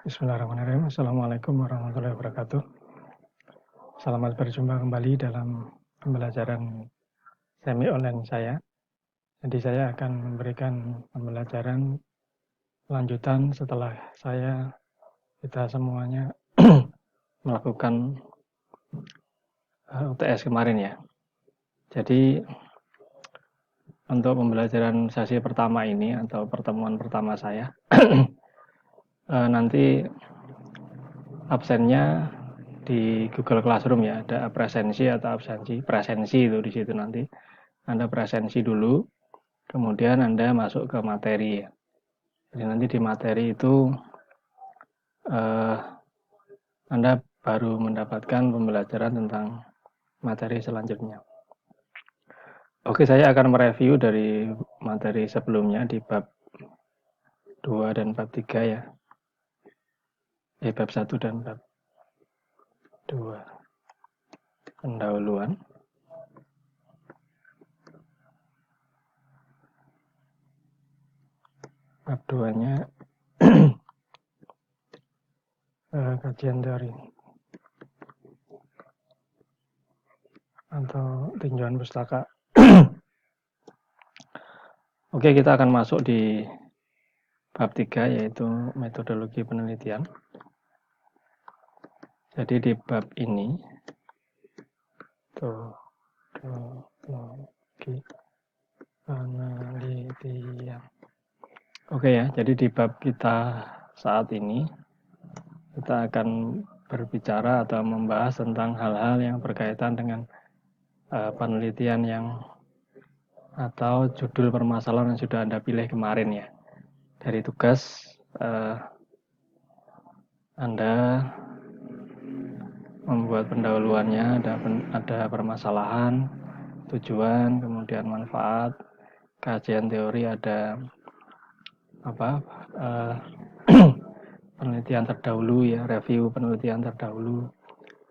Bismillahirrahmanirrahim. Assalamualaikum warahmatullahi wabarakatuh. Selamat berjumpa kembali dalam pembelajaran semi online saya. Jadi saya akan memberikan pembelajaran lanjutan setelah kita semuanya melakukan UTS kemarin ya. Jadi untuk pembelajaran sesi pertama ini atau pertemuan pertama saya nanti absennya di Google Classroom ya, ada presensi atau absensi. Presensi itu di situ nanti. Anda presensi dulu, kemudian Anda masuk ke materi. Jadi nanti di materi itu Anda baru mendapatkan pembelajaran tentang materi selanjutnya. Oke, saya akan mereview dari materi sebelumnya di bab 2 dan bab 3 ya. Bab 1 dan bab 2. Pendahuluan. Bab 2-nya kajian teori atau tinjauan pustaka. Oke, kita akan masuk di bab 3 yaitu metodologi penelitian. Jadi di bab ini metodologi penelitian. Oke ya, jadi di bab kita saat ini kita akan berbicara atau membahas tentang hal-hal yang berkaitan dengan penelitian yang atau judul permasalahan yang sudah Anda pilih kemarin ya. Dari tugas Anda membuat pendahuluannya, ada permasalahan, tujuan, kemudian manfaat, kajian teori, ada penelitian terdahulu ya, review penelitian terdahulu,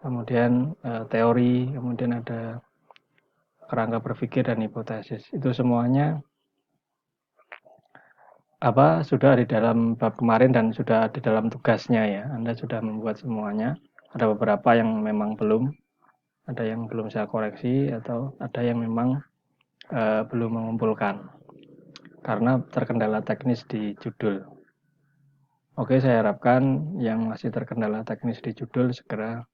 kemudian teori, kemudian ada kerangka berpikir dan hipotesis. Itu semuanya sudah di dalam bab kemarin dan sudah di dalam tugasnya ya. Anda sudah membuat semuanya. Ada beberapa yang memang belum, ada yang belum saya koreksi, atau ada yang memang belum mengumpulkan karena terkendala teknis di judul. Oke, saya harapkan yang masih terkendala teknis di judul segera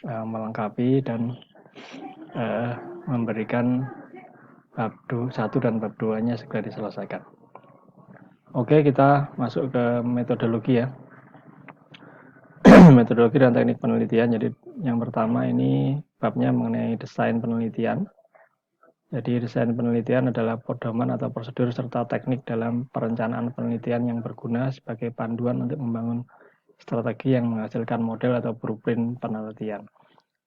melengkapi dan memberikan bab 1 dan bab 2-nya segera diselesaikan. Oke, kita masuk ke metodologi ya. Metodologi dan teknik penelitian. Jadi yang pertama ini babnya mengenai desain penelitian. Jadi desain penelitian adalah pedoman atau prosedur serta teknik dalam perencanaan penelitian yang berguna sebagai panduan untuk membangun strategi yang menghasilkan model atau blueprint penelitian.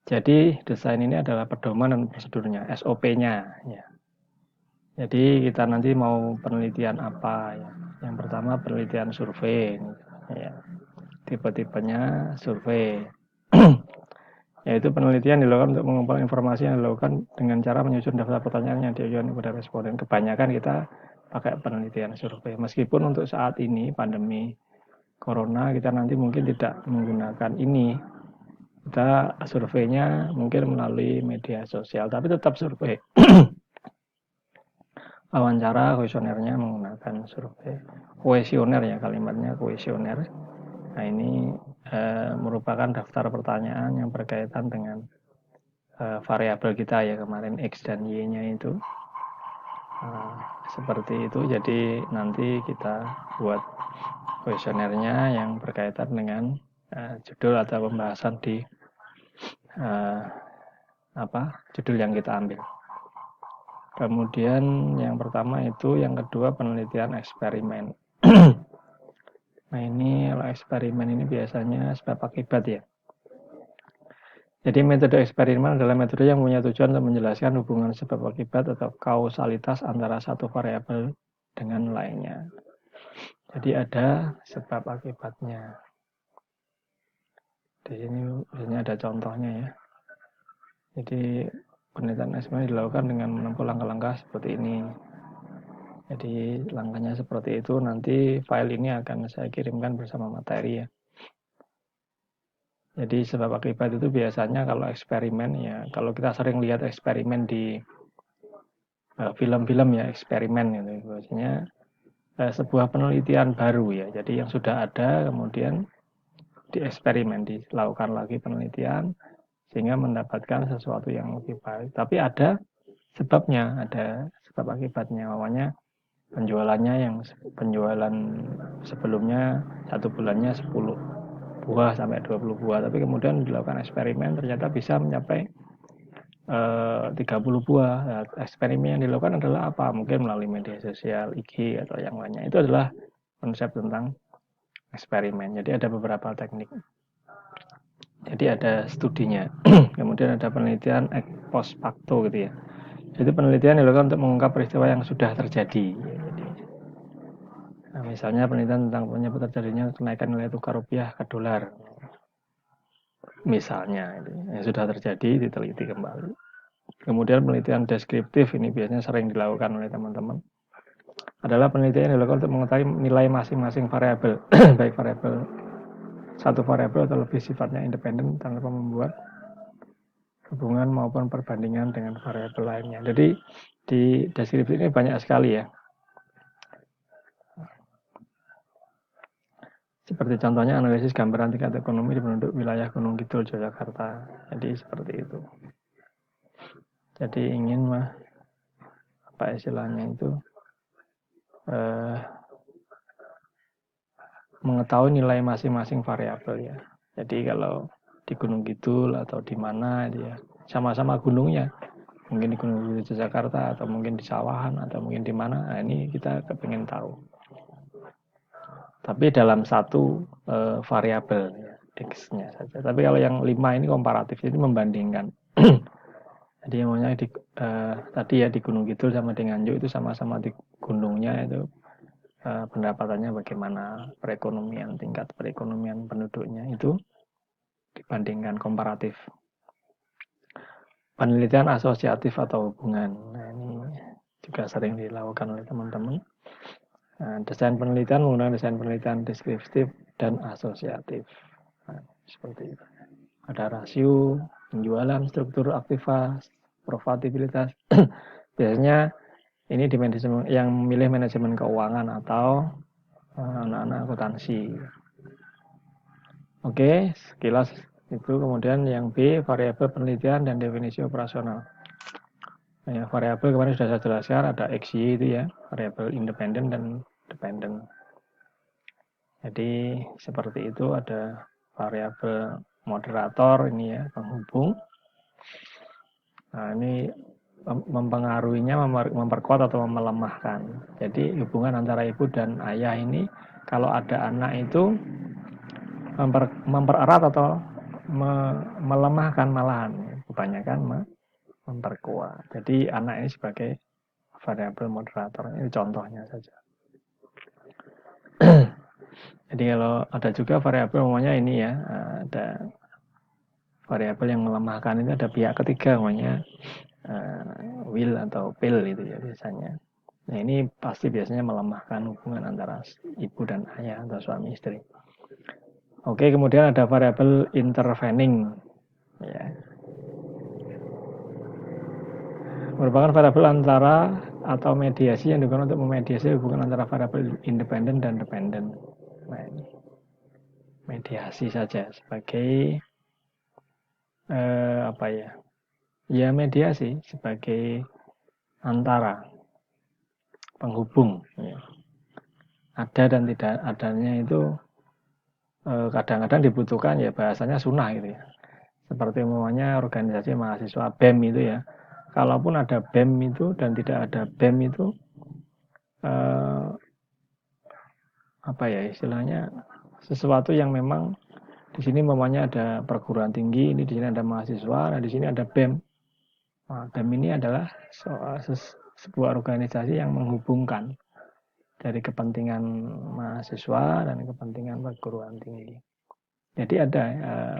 Jadi desain ini adalah pedoman dan prosedurnya, SOP-nya. Ya. Jadi kita nanti mau penelitian apa? Ya. Yang pertama penelitian survei. Ya. Tipe-tipenya survei. Yaitu penelitian dilakukan untuk mengumpulkan informasi yang dilakukan dengan cara menyusun daftar pertanyaan yang diajukan kepada responden. Kebanyakan kita pakai penelitian survei. Meskipun untuk saat ini pandemi corona kita nanti mungkin tidak menggunakan ini. Kita surveinya mungkin melalui media sosial, tapi tetap survei. Wawancara, kuesionernya menggunakan survei. Kuesioner ya kalimatnya, kuesioner. Nah ini merupakan daftar pertanyaan yang berkaitan dengan variabel kita ya kemarin X dan Y-nya itu. Seperti itu, jadi nanti kita buat kuesionernya yang berkaitan dengan judul atau pembahasan di judul yang kita ambil. Kemudian yang pertama itu, yang kedua penelitian eksperimen. Nah ini kalau eksperimen ini biasanya sebab akibat ya. Jadi metode eksperimen adalah metode yang punya tujuan untuk menjelaskan hubungan sebab akibat atau kausalitas antara satu variabel dengan lainnya. Jadi ada sebab akibatnya. Di sini ada contohnya ya. Jadi penelitian eksperimen dilakukan dengan menempuh langkah-langkah seperti ini. Jadi langkahnya seperti itu, nanti file ini akan saya kirimkan bersama materi ya. Jadi sebab akibat itu biasanya kalau eksperimen ya, kalau kita sering lihat eksperimen di film-film ya, eksperimen gitu, biasanya sebuah penelitian baru ya. Jadi yang sudah ada kemudian dieksperimen, dilakukan lagi penelitian sehingga mendapatkan sesuatu yang lebih baik. Tapi ada sebabnya, ada sebab akibatnya. Namanya penjualannya yang penjualan sebelumnya satu bulannya 10 buah sampai 20 buah, tapi kemudian dilakukan eksperimen ternyata bisa mencapai 30 buah. Nah, eksperimen yang dilakukan adalah apa? Mungkin melalui media sosial, IG atau yang lainnya. Itu adalah konsep tentang eksperimen. Jadi ada beberapa teknik. Jadi ada studinya. Kemudian ada penelitian ex post facto gitu ya. Jadi penelitian dilakukan untuk mengungkap peristiwa yang sudah terjadi. Jadi, misalnya penelitian tentang penyebab terjadinya kenaikan nilai tukar rupiah ke dolar. Misalnya, yang sudah terjadi diteliti kembali. Kemudian penelitian deskriptif ini biasanya sering dilakukan oleh teman-teman. Adalah penelitian yang dilakukan untuk mengetahui nilai masing-masing variabel, baik variabel satu variabel atau lebih sifatnya independen tanpa membuat hubungan maupun perbandingan dengan variabel lainnya. Jadi di deskripsi ini banyak sekali ya. Seperti contohnya analisis gambaran tingkat ekonomi di penduduk wilayah Gunung Kidul, Yogyakarta. Jadi seperti itu. Jadi ingin apa istilahnya itu mengetahui nilai masing-masing variabel ya. Jadi kalau di Gunung Kidul atau di mana dia sama-sama gunungnya, mungkin di Gunung Kidul Jakarta atau mungkin di Sawahan atau mungkin di mana, nah ini kita kepengen tahu. Tapi dalam satu variabel ya, X-nya saja. Tapi kalau yang 5 ini komparatif, jadi membandingkan. Jadi maunya tadi ya di Gunung Kidul sama di Nganjuk itu sama-sama di gunungnya itu pendapatannya bagaimana, perekonomian, tingkat perekonomian penduduknya itu dibandingkan komparatif. Penelitian asosiatif atau hubungan. Nah, ini juga sering dilakukan oleh teman-teman. Nah, desain penelitian menggunakan desain penelitian deskriptif dan asosiatif. Nah, seperti itu. Ada rasio, penjualan, struktur aktiva, profitabilitas. Biasanya ini di manajemen yang memilih manajemen keuangan atau anak-anak akuntansi. Oke, sekilas itu. Kemudian yang B, variabel penelitian dan definisi operasional. Nah, ya, variabel kemarin sudah saya jelaskan, ada XY itu ya, variabel independen dan dependent. Jadi seperti itu, ada variabel moderator ini ya, penghubung. Nah, ini mempengaruhinya, memperkuat atau melemahkan. Jadi hubungan antara ibu dan ayah ini kalau ada anak itu mempererat atau melemahkan malahan, kebanyakan memperkuat. Jadi anak ini sebagai variabel moderator, ini contohnya saja. Jadi kalau ada juga variabel namanya ini ya, ada variabel yang melemahkan itu ada pihak ketiga namanya will atau pill itu ya biasanya. Nah ini pasti biasanya melemahkan hubungan antara ibu dan ayah atau suami istri. Oke, kemudian ada variabel intervening ya. Merupakan variabel antara atau mediasi yang digunakan untuk memediasi hubungan antara variabel independen dan dependen. Nah ini mediasi saja sebagai apa ya? Ya mediasi sebagai antara penghubung. Ya. Ada dan tidak adanya itu kadang-kadang dibutuhkan ya bahasanya sunnah gitu ya. Seperti umumnya organisasi mahasiswa BEM itu ya. Kalaupun ada BEM itu dan tidak ada BEM itu apa ya istilahnya sesuatu yang memang di sini umumnya ada perguruan tinggi, ini di sini ada mahasiswa, nah di sini ada BEM. Nah, BEM ini adalah sebuah organisasi yang menghubungkan dari kepentingan mahasiswa dan kepentingan perguruan tinggi. Jadi ada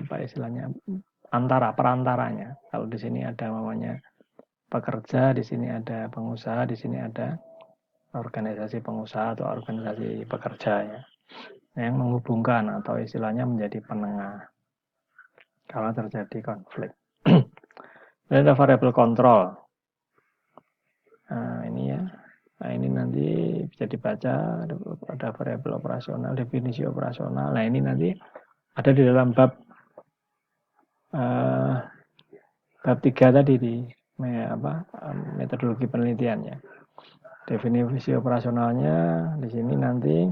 apa istilahnya antara perantaranya. Kalau di sini ada namanya pekerja, di sini ada pengusaha, di sini ada organisasi pengusaha atau organisasi pekerja ya, yang menghubungkan atau istilahnya menjadi penengah. kalau terjadi konflik. Ini ada variabel kontrol. Nah, ini ya. Nah, ini nanti bisa dibaca, ada variabel operasional, definisi operasional. Nah, ini nanti ada di dalam bab 3 tadi di metodologi penelitian ya. Definisi operasionalnya di sini nanti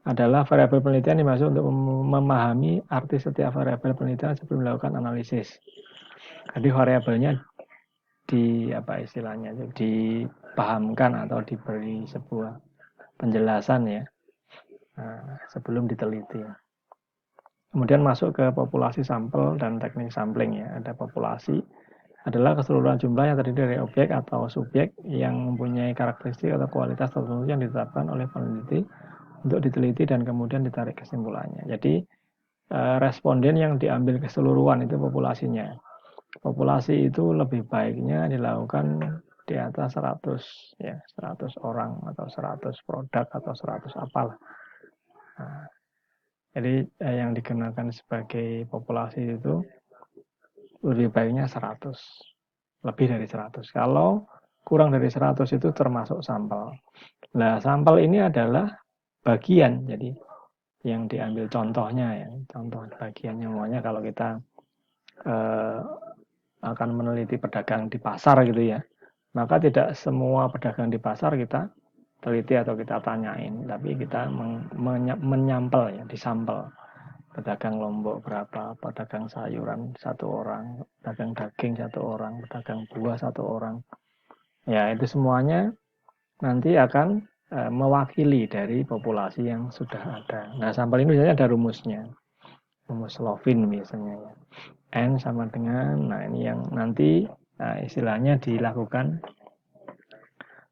adalah variabel penelitian dimaksud untuk memahami arti setiap variabel penelitian sebelum melakukan analisis. Jadi variabelnya dipahamkan atau diberi sebuah penjelasan ya sebelum diteliti. Kemudian masuk ke populasi sampel dan teknik sampling ya. Ada populasi adalah keseluruhan jumlah yang terdiri dari objek atau subjek yang mempunyai karakteristik atau kualitas tertentu yang ditetapkan oleh peneliti untuk diteliti dan kemudian ditarik kesimpulannya. Jadi responden yang diambil keseluruhan itu populasinya. Populasi itu lebih baiknya dilakukan di atas 100 orang atau 100 produk atau 100 apalah. Nah, jadi yang digunakan sebagai populasi itu lebih baiknya 100. Lebih dari 100. Kalau kurang dari 100 itu termasuk sampel. Nah, sampel ini adalah bagian. Jadi yang diambil contohnya ya, contoh bagiannya maunya kalau kita akan meneliti pedagang di pasar gitu ya, maka tidak semua pedagang di pasar kita teliti atau kita tanyain, tapi kita menyampel ya, disampel. Pedagang lombok berapa, pedagang sayuran 1 orang, pedagang daging 1 orang, pedagang buah 1 orang. Ya, itu semuanya nanti akan mewakili dari populasi yang sudah ada. Nah, sampel ini biasanya ada rumusnya. Rumus Lovin misalnya ya. N sama dengan, nah ini yang nanti istilahnya dilakukan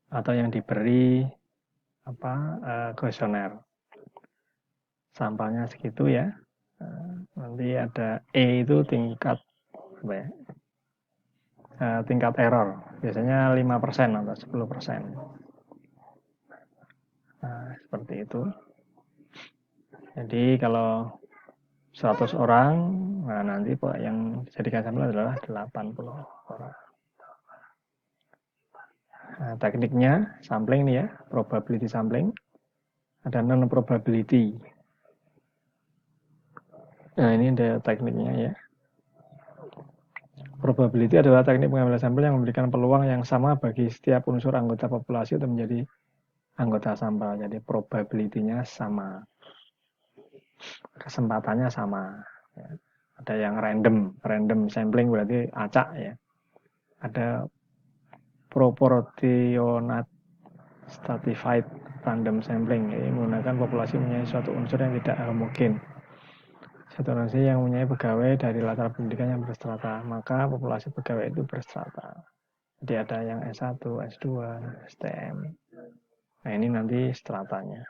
atau yang diberi kuesioner. Sampelnya segitu ya. Nanti ada E itu tingkat tingkat error. Biasanya 5% atau 10%. Nah, seperti itu. Jadi kalau 100 orang, nah nanti yang dijadikan sampel adalah 80 orang. Nah, tekniknya sampling nih ya, probability sampling. Ada non probability. Nah, ini ada tekniknya ya. Probability adalah teknik pengambilan sampel yang memberikan peluang yang sama bagi setiap unsur anggota populasi untuk menjadi anggota sampel. Jadi probability-nya sama. Kesempatannya sama. Ya. Ada yang random sampling berarti acak ya. Ada proportionate stratified random sampling, jadi menggunakan populasi mempunyai suatu unsur yang tidak homogen. Satu organisasi yang mempunyai pegawai dari latar pendidikan yang berstrata, maka populasi pegawai itu berstrata. Jadi ada yang S1, S2, STM. Nah, ini nanti stratanya.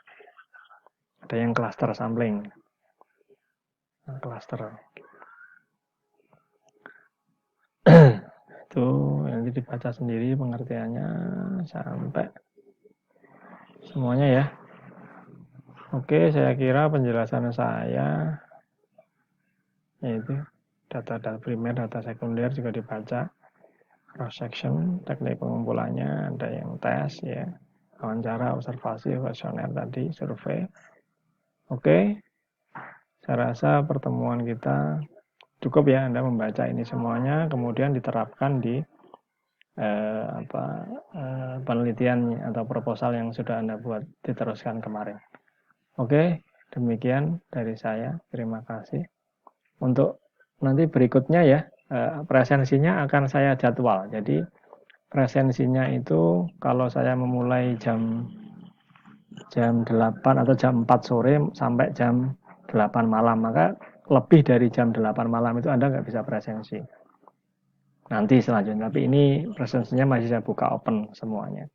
Ada yang cluster sampling. Nah, cluster. Itu nanti dibaca sendiri pengertiannya sampai semuanya ya. Oke, saya kira penjelasan saya yaitu data primer, data sekunder juga dibaca, cross section, teknik pengumpulannya, ada yang tes ya, wawancara, observasi, kuesioner tadi, survei. Oke, saya rasa pertemuan kita cukup ya, Anda membaca ini semuanya, kemudian diterapkan di penelitian atau proposal yang sudah Anda buat, diteruskan kemarin. Oke, demikian dari saya, terima kasih. Untuk nanti berikutnya ya, presensinya akan saya jadwal. Jadi presensinya itu kalau saya memulai jam 8 atau jam 4 sore sampai jam 8 malam, maka lebih dari jam 8 malam itu Anda nggak bisa presensi. Nanti selanjutnya, tapi ini presensinya masih saya buka open semuanya.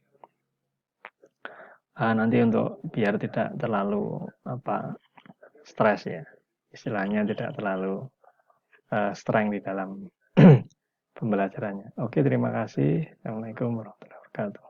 Nanti untuk biar tidak terlalu stres ya, istilahnya tidak terlalu strength di dalam pembelajarannya. Oke, terima kasih. Assalamualaikum warahmatullahi wabarakatuh.